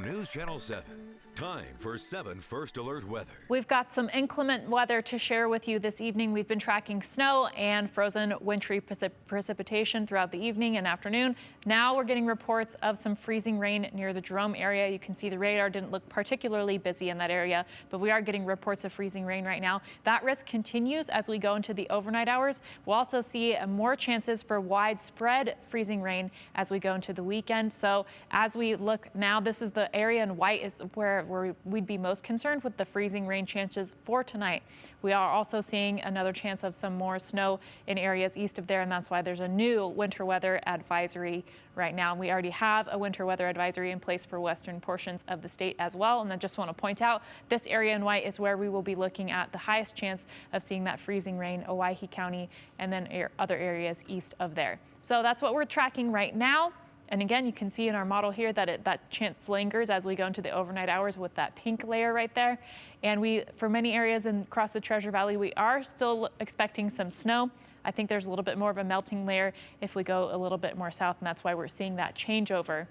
News Channel 7. Time for 7 First Alert weather. We've got some inclement weather to share with you this evening. We've been tracking snow and frozen wintry precipitation throughout the evening and afternoon. Now we're getting reports of some freezing rain near the Jerome area. You can see the radar didn't look particularly busy in that area, but we are getting reports of freezing rain right now. That risk continues as we go into the overnight hours. We'll also see more chances for widespread freezing rain as we go into the weekend. So as we look now, this is the area in white is where we'd be most concerned with the freezing rain chances for tonight. We are also seeing another chance of some more snow in areas east of there, and that's why there's a new winter weather advisory right now. We already have a winter weather advisory in place for western portions of the state as well. And I just want to point out this area in white is where we will be looking at the highest chance of seeing that freezing rain, Owyhee County, and then other areas east of there. So that's what we're tracking right now. And again, you can see in our model here that that chance lingers as we go into the overnight hours with that pink layer right there. And for many areas across the Treasure Valley, we are still expecting some snow. I think there's a little bit more of a melting layer if we go a little bit more south, and that's why we're seeing that changeover.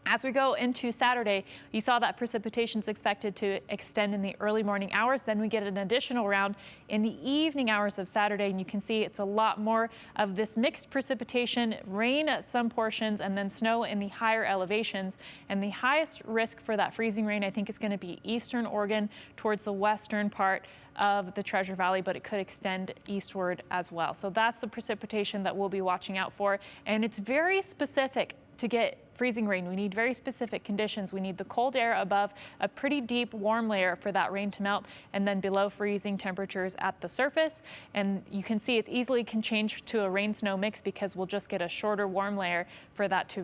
As we go into Saturday, you saw that precipitation is expected to extend in the early morning hours. Then we get an additional round in the evening hours of Saturday, and you can see it's a lot more of this mixed precipitation, rain at some portions, and then snow in the higher elevations. And the highest risk for that freezing rain, I think, is going to be eastern Oregon towards the western part of the Treasure Valley, but it could extend eastward as well. So that's the precipitation that we'll be watching out for, and it's very specific. To get freezing rain, we need very specific conditions. We need the cold air above a pretty deep warm layer for that rain to melt, and then below freezing temperatures at the surface. And you can see it easily can change to a rain snow mix because we'll just get a shorter warm layer for that to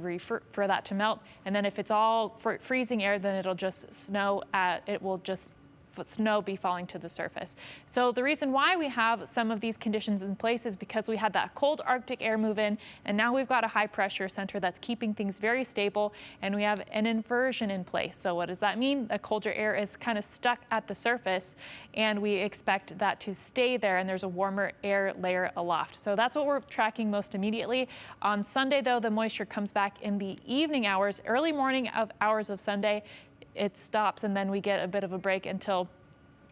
melt. And then if it's all freezing air, then it'll just snow snow be falling to the surface. So the reason why we have some of these conditions in place is because we had that cold Arctic air move in, and now we've got a high pressure center that's keeping things very stable, and we have an inversion in place. So what does that mean? The colder air is kind of stuck at the surface, and we expect that to stay there, and there's a warmer air layer aloft. So that's what we're tracking most immediately. On Sunday, though, the moisture comes back in the evening hours, early morning hours of Sunday. It stops, and then we get a bit of a break until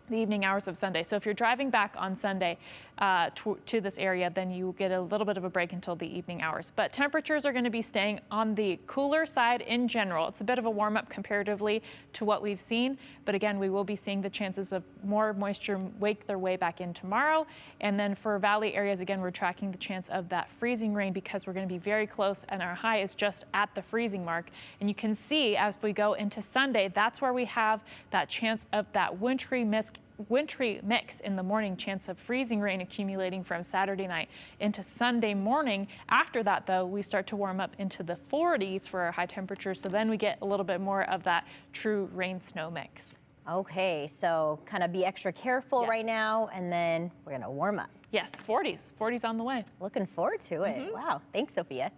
the evening hours of Sunday. So if you're driving back on Sunday to this area, then you get a little bit of a break until the evening hours. But temperatures are going to be staying on the cooler side in general. It's a bit of a warm up comparatively to what we've seen. But again, we will be seeing the chances of more moisture wake their way back in tomorrow. And then for valley areas, again, we're tracking the chance of that freezing rain because we're going to be very close, and our high is just at the freezing mark. And you can see as we go into Sunday, that's where we have that chance of that wintry mix in the morning, chance of freezing rain accumulating from Saturday night into Sunday morning. After that, though, we start to warm up into the 40s for our high temperatures. So then we get a little bit more of that true rain snow mix. Okay, so kind of be extra careful right now, and then we're going to warm up. Yes, 40s on the way. Looking forward to it. Wow. Thanks, Sophia.